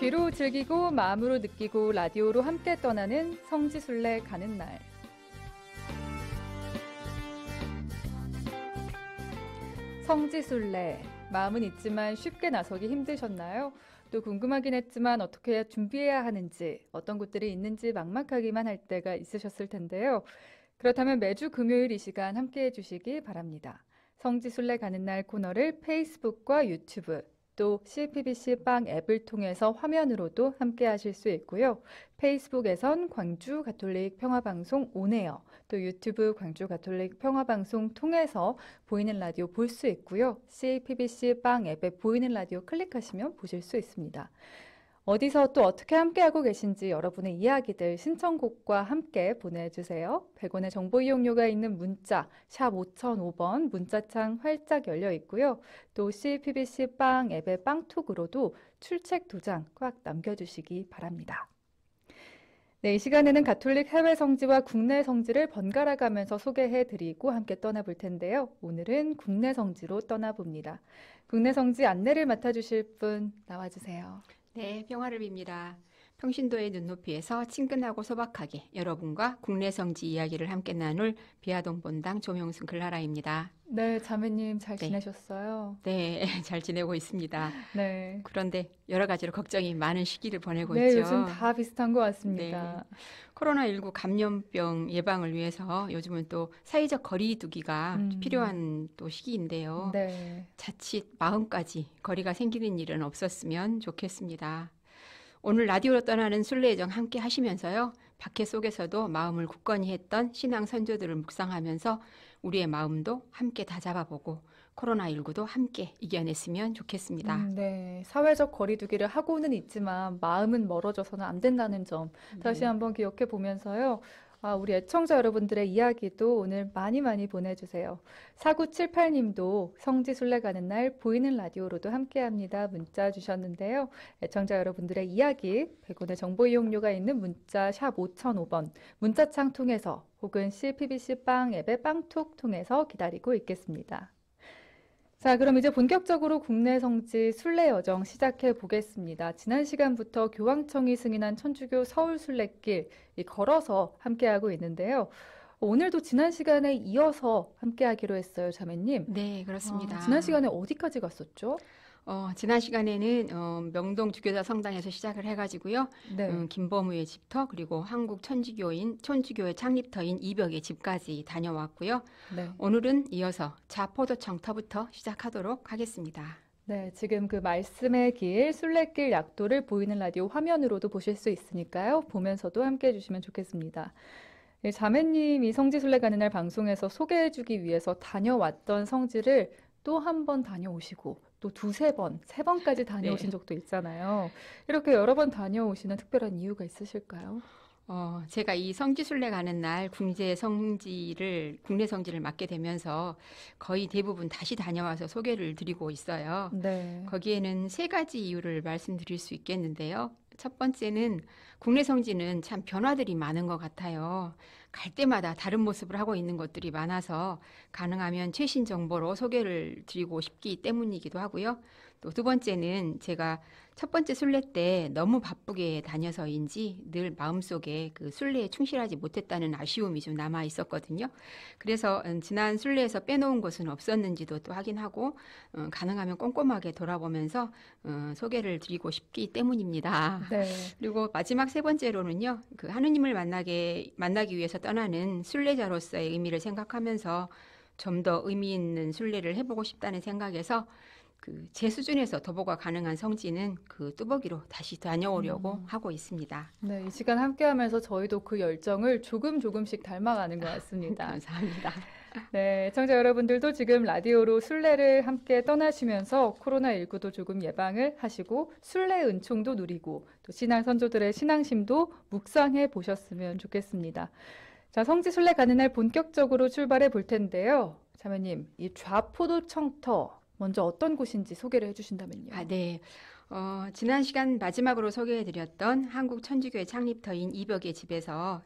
귀로 즐기고 마음으로 느끼고 라디오로 함께 떠나는 성지순례 가는 날. 성지순례, 마음은 있지만 쉽게 나서기 힘드셨나요? 또 궁금하긴 했지만 어떻게 해야 준비해야 하는지, 어떤 곳들이 있는지 막막하기만 할 때가 있으셨을 텐데요. 그렇다면 매주 금요일 이 시간 함께 해주시기 바랍니다. 성지순례 가는 날 코너를 페이스북과 유튜브, 또 CPBC 빵 앱을 통해서 화면으로도 함께 하실 수 있고요. 페이스북에선 광주 가톨릭 평화방송 온에어, 또 유튜브 광주 가톨릭 평화방송 통해서 보이는 라디오 볼 수 있고요. CPBC 빵 앱에 보이는 라디오 클릭하시면 보실 수 있습니다. 어디서 또 어떻게 함께하고 계신지 여러분의 이야기들 신청곡과 함께 보내주세요. 100원의 정보 이용료가 있는 문자 샵 5005번 문자창 활짝 열려 있고요. 또 CPBC 빵 앱의 빵톡으로도 출첵 도장 꽉 남겨주시기 바랍니다. 네, 이 시간에는 가톨릭 해외 성지와 국내 성지를 번갈아 가면서 소개해드리고 함께 떠나볼 텐데요. 오늘은 국내 성지로 떠나봅니다. 국내 성지 안내를 맡아주실 분 나와주세요. 네, 평화를 빕니다. 평신도의 눈높이에서 친근하고 소박하게 여러분과 국내 성지 이야기를 함께 나눌 비아동 본당 조명순 글라라입니다. 네, 자매님 잘 지내셨어요? 네, 잘 지내고 있습니다. 네. 그런데 여러 가지로 걱정이 많은 시기를 보내고 네, 있죠. 요즘 다 비슷한 것 같습니다. 네. 코로나19 감염병 예방을 위해서 요즘은 또 사회적 거리 두기가 필요한 또 시기인데요. 네. 자칫 마음까지 거리가 생기는 일은 없었으면 좋겠습니다. 오늘 라디오로 떠나는 순례여정 함께 하시면서요. 박해 속에서도 마음을 굳건히 했던 신앙 선조들을 묵상하면서 우리의 마음도 함께 다잡아보고 코로나19도 함께 이겨냈으면 좋겠습니다. 네, 사회적 거리두기를 하고는 있지만 마음은 멀어져서는 안 된다는 점 다시 한번 기억해 보면서요. 우리 애청자 여러분들의 이야기도 오늘 많이 보내주세요. 4978님도 성지순례 가는 날 보이는 라디오로도 함께합니다. 문자 주셨는데요. 애청자 여러분들의 이야기 100원의 정보 이용료가 있는 문자 샵 5005번 문자창 통해서 혹은 CPBC 빵 앱의 빵톡 통해서 기다리고 있겠습니다. 자, 그럼 이제 본격적으로 국내 성지 순례 여정 시작해 보겠습니다. 지난 시간부터 교황청이 승인한 천주교 서울 순례길 걸어서 함께하고 있는데요. 오늘도 지난 시간에 이어서 함께하기로 했어요, 자매님. 네, 그렇습니다. 지난 시간에 어디까지 갔었죠? 지난 시간에는 명동 주교자 성당에서 시작을 해가지고요. 네. 김범우의 집터 그리고 한국 천주교의 창립터인 이벽의 집까지 다녀왔고요. 네. 오늘은 이어서 자포도청터부터 시작하도록 하겠습니다. 네, 지금 그 말씀의 길, 순례길 약도를 보이는 라디오 화면으로도 보실 수 있으니까요. 보면서도 함께해 주시면 좋겠습니다. 네, 자매님이 성지순례 가는 날 방송에서 소개해주기 위해서 다녀왔던 성지를 또 한 번 다녀오시고 또 두세 번, 세 번까지 다녀오신 네. 적도 있잖아요. 이렇게 여러 번 다녀오시는 특별한 이유가 있으실까요? 제가 이 성지순례 가는 날 국내 성지를 맡게 되면서 거의 대부분 다시 다녀와서 소개를 드리고 있어요. 네. 거기에는 세 가지 이유를 말씀드릴 수 있겠는데요. 첫 번째는 국내 성지는 참 변화들이 많은 것 같아요. 갈 때마다 다른 모습을 하고 있는 것들이 많아서 가능하면 최신 정보로 소개를 드리고 싶기 때문이기도 하고요. 또 두 번째는 제가 첫 번째 순례 때 너무 바쁘게 다녀서인지 늘 마음속에 그 순례에 충실하지 못했다는 아쉬움이 좀 남아 있었거든요. 그래서 지난 순례에서 빼놓은 것은 없었는지도 또 확인하고 가능하면 꼼꼼하게 돌아보면서 소개를 드리고 싶기 때문입니다. 네. 그리고 마지막 세 번째로는요. 그 하느님을 만나기 위해서 떠나는 순례자로서의 의미를 생각하면서 좀 더 의미 있는 순례를 해보고 싶다는 생각에서 제 수준에서 도보가 가능한 성지는 그 뚜벅이로 다시 다녀오려고 하고 있습니다. 네, 이 시간 함께하면서 저희도 그 열정을 조금씩 닮아가는 것 같습니다. 감사합니다. 네, 애청자 여러분들도 지금 라디오로 순례를 함께 떠나시면서 코로나19도 조금 예방을 하시고 순례 은총도 누리고 또 신앙 선조들의 신앙심도 묵상해 보셨으면 좋겠습니다. 자, 성지 순례 가는 날 본격적으로 출발해 볼 텐데요. 자매님, 이 좌포도청터 먼저 어떤 곳인지 소개를 해주신다면요. 네. 지난 시간 마지막으로 소개해드렸던 한국 천주교의 창립터인 이벽의 집터에서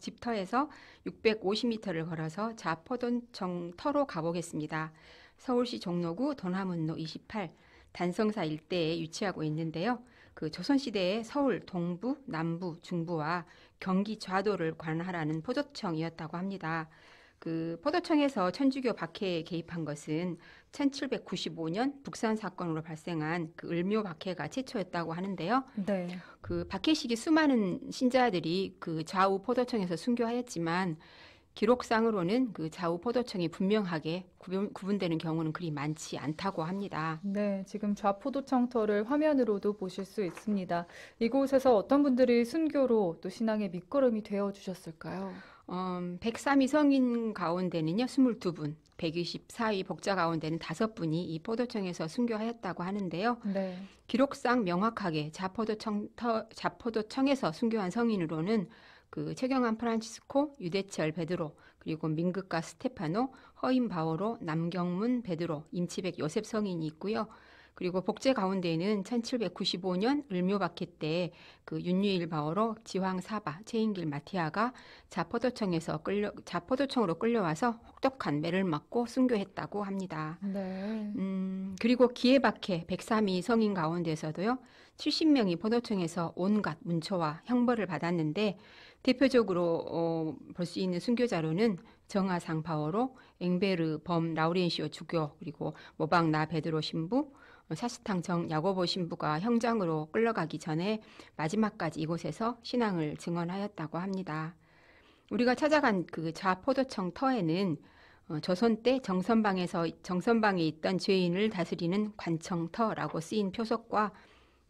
650m를 걸어서 좌포도청터로 가보겠습니다. 서울시 종로구 돈화문로 28 단성사 일대에 위치하고 있는데요. 그 조선시대의 서울 동부, 남부, 중부와 경기 좌도를 관할하는 포도청이었다고 합니다. 그 포도청에서 천주교 박해에 개입한 것은 1795년 북산 사건으로 발생한 그 을묘 박해가 최초였다고 하는데요. 네. 그 박해 시기 수많은 신자들이 그 좌우 포도청에서 순교하였지만 기록상으로는 그 좌우 포도청이 분명하게 구분되는 경우는 그리 많지 않다고 합니다. 네, 지금 좌포도청터를 화면으로도 보실 수 있습니다. 이곳에서 어떤 분들이 순교로 또 신앙의 밑거름이 되어 주셨을까요? 103위 성인 가운데는요, 22분, 124위 복자 가운데는 5분이 이 포도청에서 순교하였다고 하는데요. 네. 기록상 명확하게 자포도청에서 순교한 성인으로는 그 최경환 프란치스코, 유대철 베드로, 그리고 민극가 스테파노, 허임 바오로, 남경문 베드로, 임치백 요셉 성인이 있고요. 그리고 복제 가운데에는 1795년 을묘 박해 때 그 윤유일 바오로, 지황 사바, 최인길 마티아가 자포도청으로 끌려와서 혹독한 매를 맞고 순교했다고 합니다. 네. 그리고 기해 박해 103위 성인 가운데서도요. 70명이 포도청에서 온갖 문초와 형벌을 받았는데 대표적으로 볼 수 있는 순교자로는 정하상 바오로, 앵베르 범 라우렌시오 주교, 그리고 모방 나 베드로 신부, 사스탕 정 야고보 신부가 형장으로 끌려가기 전에 마지막까지 이곳에서 신앙을 증언하였다고 합니다. 우리가 찾아간 그 좌포도청 터에는 조선 때 정선방에 있던 죄인을 다스리는 관청터라고 쓰인 표석과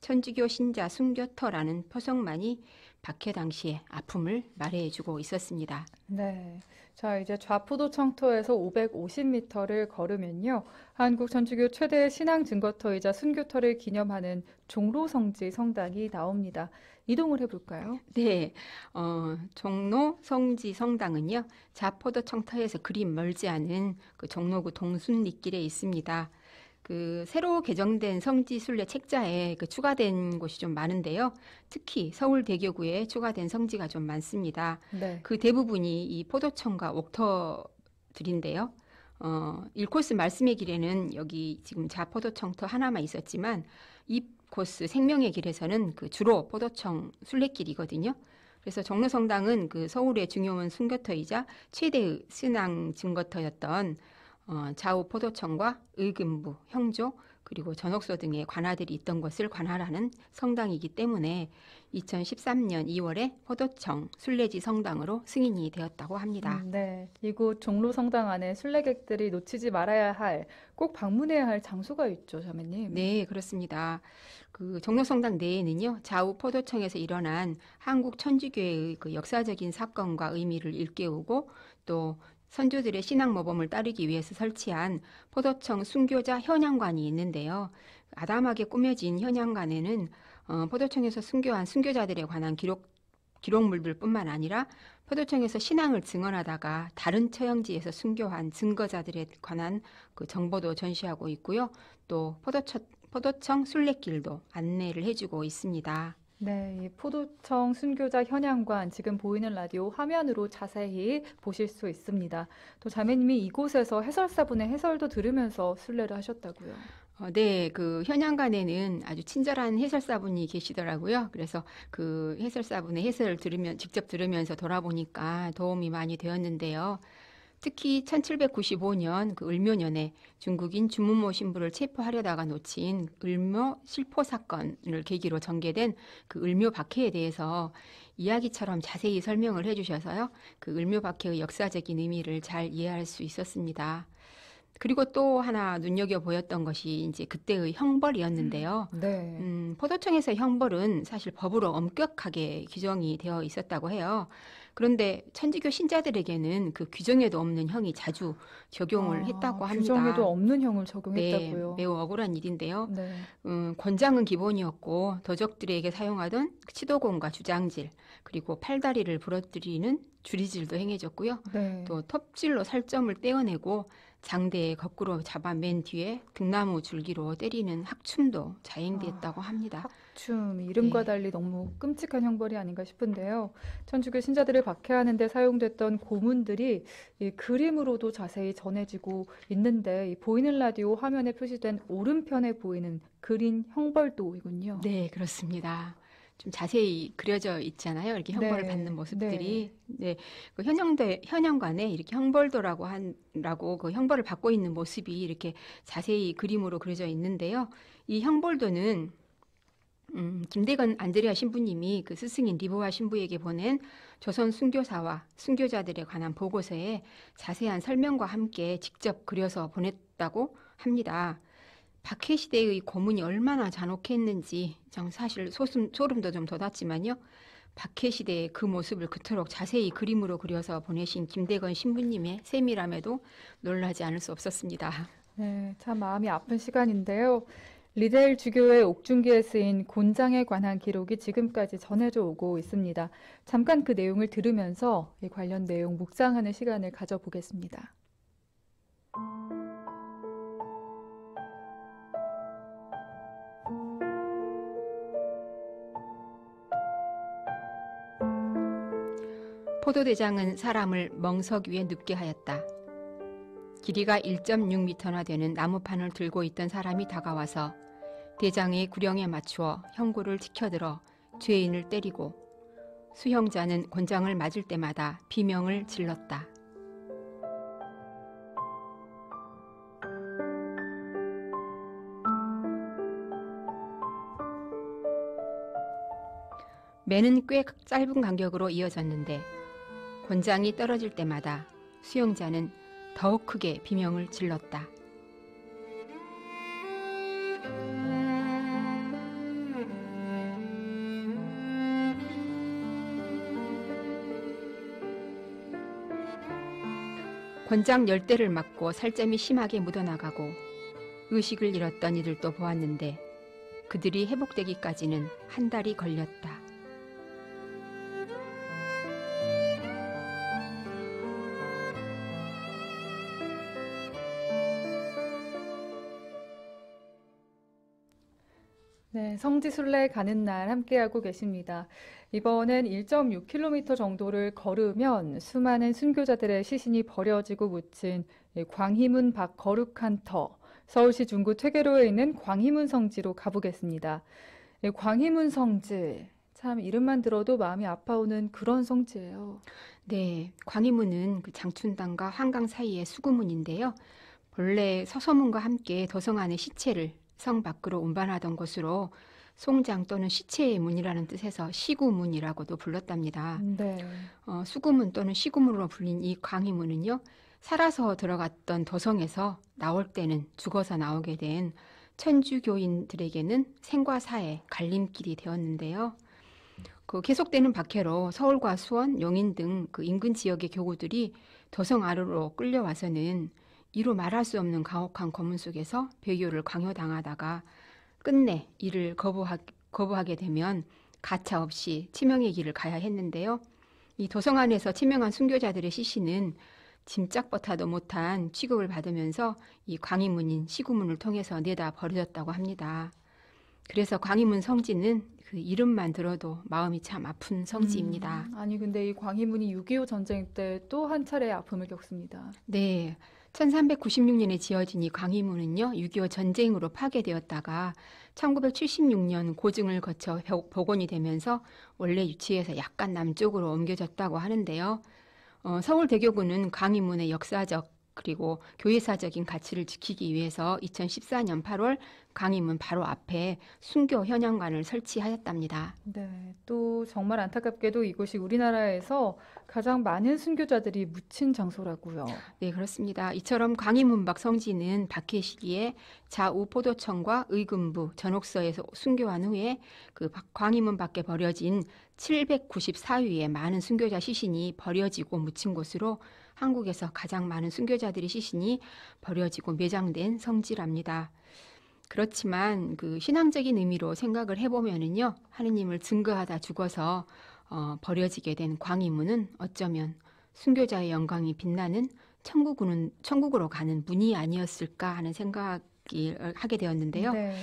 천주교 신자 순교터라는 표석만이 박해 당시의 아픔을 말해주고 있었습니다. 네. 자, 이제 좌포도청터에서 550m를 걸으면요. 한국 천주교 최대 신앙 증거터이자 순교터를 기념하는 종로성지 성당이 나옵니다. 이동을 해볼까요? 네, 종로 성지 성당은요, 자포도청터에서 그리 멀지 않은 그 종로구 동순리길에 있습니다. 그 새로 개정된 성지 순례 책자에 그 추가된 곳이 좀 많은데요. 특히 서울대교구에 추가된 성지가 좀 많습니다. 네. 그 대부분이 이 포도청과 옥터들인데요. 1코스 말씀의 길에는 여기 지금 자포도청터 하나만 있었지만 이 코스 생명의 길에서는 그 주로 포도청 순례길이거든요. 그래서 종로성당은 그 서울의 중요한 순교터이자 최대의 신앙 증거터였던 좌우 포도청과 의금부, 형조, 그리고 전옥소 등의 관아들이 있던 것을 관할하는 성당이기 때문에 2013년 2월에 포도청 순례지 성당으로 승인이 되었다고 합니다. 네. 이곳 종로성당 안에 순례객들이 놓치지 말아야 할, 꼭 방문해야 할 장소가 있죠, 자매님. 네, 그렇습니다. 그 종로성당 내에는요, 좌우 포도청에서 일어난 한국 천주교의 그 역사적인 사건과 의미를 일깨우고 또 선조들의 신앙 모범을 따르기 위해서 설치한 포도청 순교자 현양관이 있는데요. 아담하게 꾸며진 현양관에는 포도청에서 순교한 순교자들에 관한 기록물들뿐만 아니라 포도청에서 신앙을 증언하다가 다른 처형지에서 순교한 증거자들에 관한 그 정보도 전시하고 있고요. 또 포도청 순례길도 안내를 해주고 있습니다. 네, 이 포도청 순교자 현양관 지금 보이는 라디오 화면으로 자세히 보실 수 있습니다. 또 자매님이 이곳에서 해설사분의 해설도 들으면서 순례를 하셨다고요. 네, 그 현양관에는 아주 친절한 해설사분이 계시더라고요. 그래서 그 해설사분의 해설을 직접 들으면서 돌아보니까 도움이 많이 되었는데요. 특히 1795년 그 을묘년에 중국인 주문모 신부를 체포하려다가 놓친 을묘 실포 사건을 계기로 전개된 그 을묘 박해에 대해서 이야기처럼 자세히 설명을 해주셔서요. 그 을묘 박해의 역사적인 의미를 잘 이해할 수 있었습니다. 그리고 또 하나 눈여겨보였던 것이 이제 그때의 형벌이었는데요. 네. 포도청에서 형벌은 사실 법으로 엄격하게 규정이 되어 있었다고 해요. 그런데 천주교 신자들에게는 그 규정에도 없는 형이 자주 적용을 했다고 합니다. 규정에도 없는 형을 네, 적용했다고요. 매우 억울한 일인데요. 네. 권장은 기본이었고 도적들에게 사용하던 치도곤과 주장질, 그리고 팔다리를 부러뜨리는 주리질도 행해졌고요. 네. 또 톱질로 살점을 떼어내고 장대에 거꾸로 잡아 맨 뒤에 등나무 줄기로 때리는 학춤도 자행됐다고 아, 합니다. 학춤, 이름과 네. 달리 너무 끔찍한 형벌이 아닌가 싶은데요. 천주교 신자들을 박해하는 데 사용됐던 고문들이 이 그림으로도 자세히 전해지고 있는데 이 보이는 라디오 화면에 표시된 오른편에 보이는 그린 형벌도이군요. 네, 그렇습니다. 좀 자세히 그려져 있잖아요. 이렇게 형벌을 받는 네, 네. 모습들이. 네, 그 현영관에 이렇게 형벌도라고 그 형벌을 받고 있는 모습이 이렇게 자세히 그림으로 그려져 있는데요. 이 형벌도는 김대건 안드레아 신부님이 그 스승인 리보아 신부에게 보낸 조선 순교사와 순교자들에 관한 보고서에 자세한 설명과 함께 직접 그려서 보냈다고 합니다. 박해 시대의 고문이 얼마나 잔혹했는지 사실 소름도 좀 돋았지만요. 박해 시대의 그 모습을 그토록 자세히 그림으로 그려서 보내신 김대건 신부님의 세밀함에도 놀라지 않을 수 없었습니다. 네, 참 마음이 아픈 시간인데요. 리델 주교의 옥중기에 쓰인 곤장에 관한 기록이 지금까지 전해져 오고 있습니다. 잠깐 그 내용을 들으면서 이 관련 내용 묵상하는 시간을 가져보겠습니다. 포도대장은 사람을 멍석 위에 눕게 하였다. 길이가 1.6m나 되는 나무판을 들고 있던 사람이 다가와서 대장의 구령에 맞추어 형구를 치켜들어 죄인을 때리고 수형자는 곤장을 맞을 때마다 비명을 질렀다. 매는 꽤 짧은 간격으로 이어졌는데 곤장이 떨어질 때마다 수형자는 더욱 크게 비명을 질렀다. 권장 10대를 맞고 살점이 심하게 묻어나가고 의식을 잃었던 이들도 보았는데 그들이 회복되기까지는 한 달이 걸렸다. 네, 성지순례 가는 날 함께하고 계십니다. 이번엔 1.6km 정도를 걸으면 수많은 순교자들의 시신이 버려지고 묻힌 이 광희문 밖 거룩한 터, 서울시 중구 퇴계로에 있는 광희문 성지로 가보겠습니다. 이 광희문 성지, 참 이름만 들어도 마음이 아파오는 그런 성지예요. 네, 광희문은 그 장춘당과 한강 사이의 수구문인데요. 본래 서서문과 함께 도성 안의 시체를 성 밖으로 운반하던 곳으로 송장 또는 시체의 문이라는 뜻에서 시구문이라고도 불렀답니다. 네. 수구문 또는 시구문으로 불린 이 광희문은요, 살아서 들어갔던 도성에서 나올 때는 죽어서 나오게 된 천주교인들에게는 생과 사의 갈림길이 되었는데요. 그 계속되는 박해로 서울과 수원, 용인 등 그 인근 지역의 교구들이 도성 안으로 끌려와서는 이루 말할 수 없는 가혹한 고문 속에서 배교를 강요당하다가 끝내 이를 거부하게 되면 가차 없이 치명의 길을 가야 했는데요. 이 도성 안에서 치명한 순교자들의 시신은 짐짝버타도 못한 취급을 받으면서 이 광희문인 시구문을 통해서 내다 버려졌다고 합니다. 그래서 광희문 성지는 그 이름만 들어도 마음이 참 아픈 성지입니다. 아니 근데 이 광희문이 6.25 전쟁 때 또 한 차례 아픔을 겪습니다. 네, 1396년에 지어진 이 광희문은요, 6.25 전쟁으로 파괴되었다가 1976년 고증을 거쳐 복원이 되면서 원래 위치에서 약간 남쪽으로 옮겨졌다고 하는데요. 서울대교구는 광희문의 역사적 그리고 교회사적인 가치를 지키기 위해서 2014년 8월 광희문 바로 앞에 순교 현양관을 설치하였답니다. 네, 또 정말 안타깝게도 이곳이 우리나라에서 가장 많은 순교자들이 묻힌 장소라고요. 네, 그렇습니다. 이처럼 광희문 밖 성지는 박해 시기에 좌우 포도청과 의금부, 전옥서에서 순교한 후에 그 광희문 밖에 버려진 794위의 많은 순교자 시신이 버려지고 묻힌 곳으로 한국에서 가장 많은 순교자들의 시신이 버려지고 매장된 성지랍니다. 그렇지만 그 신앙적인 의미로 생각을 해보면은요, 하느님을 증거하다 죽어서 버려지게 된 광희문은 어쩌면 순교자의 영광이 빛나는 천국으로 가는 문이 아니었을까 하는 생각이 하게 되었는데요. 네.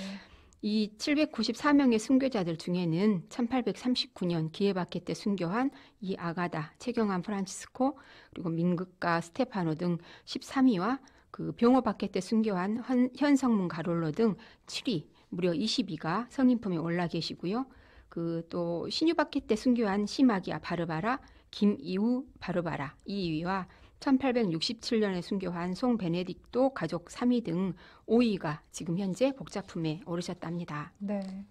이 794명의 순교자들 중에는 1839년 기에바케 때 순교한 이 아가다, 최경환 프란치스코, 그리고 민극가 스테파노 등 13위와 그 병호바케 때 순교한 현성문 가롤로 등 7위, 무려 20위가 성인품에 올라 계시고요. 그 또 신유바케 때 순교한 시마기아 바르바라, 김이우 바르바라 2위와 1867년에 순교한 송 베네딕토 가족 3위 등 5위가 지금 현재 복자품에 오르셨답니다. 네.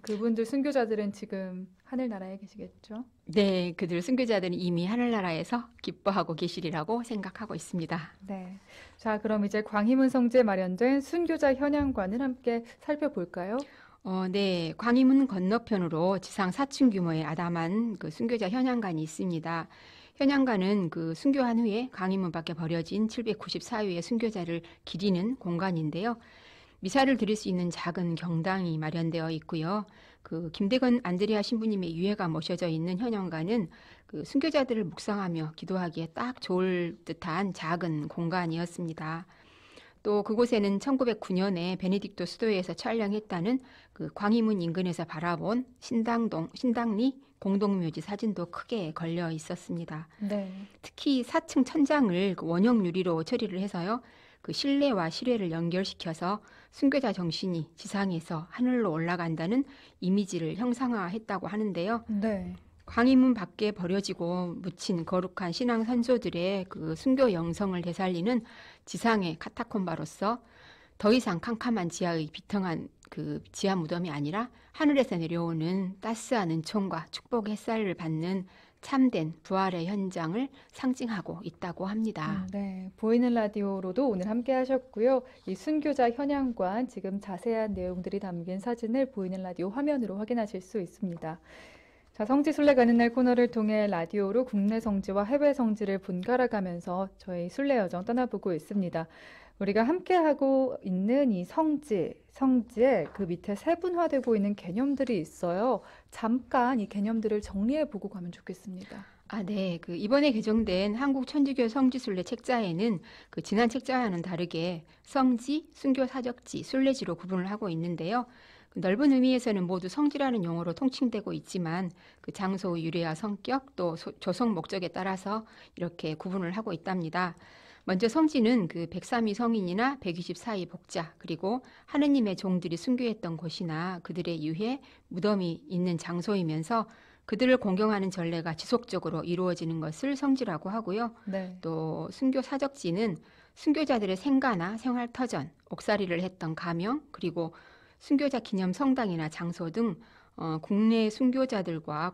그분들 순교자들은 지금 하늘나라에 계시겠죠? 네, 그들 순교자들은 이미 하늘나라에서 기뻐하고 계시리라고 생각하고 있습니다. 네. 자, 그럼 이제 광희문 성지에 마련된 순교자 현양관을 함께 살펴볼까요? 네, 광희문 건너편으로 지상 4층 규모의 아담한 그 순교자 현양관이 있습니다. 현양관은 그 순교한 후에 광희문 밖에 버려진 794위의 순교자를 기리는 공간인데요. 미사를 드릴 수 있는 작은 경당이 마련되어 있고요. 그 김대건 안드레아 신부님의 유해가 모셔져 있는 현양관은 그 순교자들을 묵상하며 기도하기에 딱 좋을 듯한 작은 공간이었습니다. 또 그곳에는 1909년에 베네딕토 수도회에서 촬영했다는 그 광희문 인근에서 바라본 신당리 공동묘지 사진도 크게 걸려 있었습니다. 네. 특히 4층 천장을 그 원형 유리로 처리를 해서요. 그 실내와 실외를 연결시켜서 순교자 정신이 지상에서 하늘로 올라간다는 이미지를 형상화했다고 하는데요. 네. 광희문 밖에 버려지고 묻힌 거룩한 신앙 선조들의 그 순교 영성을 되살리는 지상의 카타콤바로서 더 이상 캄캄한 지하의 비통한 그 지하 무덤이 아니라 하늘에서 내려오는 따스한 은총과 축복의 햇살을 받는 참된 부활의 현장을 상징하고 있다고 합니다. 네. 보이는 라디오로도 오늘 함께 하셨고요. 이 순교자 현양관 지금 자세한 내용들이 담긴 사진을 보이는 라디오 화면으로 확인하실 수 있습니다. 자, 성지순례 가는 날 코너를 통해 라디오로 국내 성지와 해외 성지를 번갈아 가면서 저희 순례 여정 떠나보고 있습니다. 우리가 함께하고 있는 이 성지에 그 밑에 세분화되고 있는 개념들이 있어요. 잠깐 이 개념들을 정리해보고 가면 좋겠습니다. 네. 그 이번에 개정된 한국 천주교 성지순례 책자에는 그 지난 책자와는 다르게 성지, 순교 사적지, 순례지로 구분을 하고 있는데요. 그 넓은 의미에서는 모두 성지라는 용어로 통칭되고 있지만 그 장소의 유래와 성격 또 조성 목적에 따라서 이렇게 구분을 하고 있답니다. 먼저 성지는 그 103위 성인이나 124위 복자 그리고 하느님의 종들이 순교했던 곳이나 그들의 유해, 무덤이 있는 장소이면서 그들을 공경하는 전례가 지속적으로 이루어지는 것을 성지라고 하고요. 네. 또 순교 사적지는 순교자들의 생가나 생활터전, 옥살이를 했던 가명 그리고 순교자 기념 성당이나 장소 등 국내 순교자들과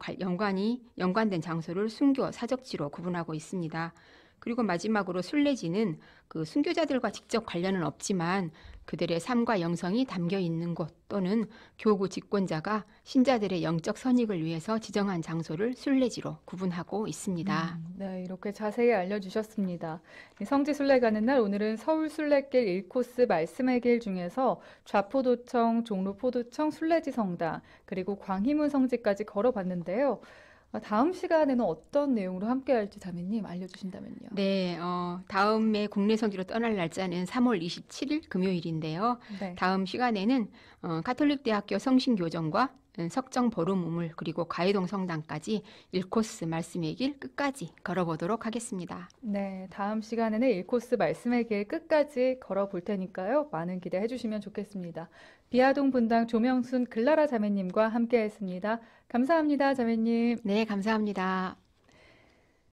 연관된 장소를 순교 사적지로 구분하고 있습니다. 그리고 마지막으로 순례지는 그 순교자들과 직접 관련은 없지만 그들의 삶과 영성이 담겨 있는 곳 또는 교구 집권자가 신자들의 영적 선익을 위해서 지정한 장소를 순례지로 구분하고 있습니다. 네, 이렇게 자세히 알려주셨습니다. 이 성지순례 가는 날 오늘은 서울순례길 1코스 말씀의 길 중에서 좌포도청, 종로포도청, 순례지 성당, 그리고 광희문 성지까지 걸어봤는데요. 다음 시간에는 어떤 내용으로 함께 할지 자매님 알려주신다면요. 네, 다음에 국내 성지로 떠날 날짜는 3월 27일 금요일인데요. 네. 다음 시간에는 가톨릭대학교 성신교정과 석정 보름 우물 그리고 가해동 성당까지 1코스 말씀의 길 끝까지 걸어보도록 하겠습니다. 네, 다음 시간에는 1코스 말씀의 길 끝까지 걸어볼 테니까요. 많은 기대해 주시면 좋겠습니다. 비아동 분당 조명순 글라라 자매님과 함께 했습니다. 감사합니다, 자매님. 네, 감사합니다.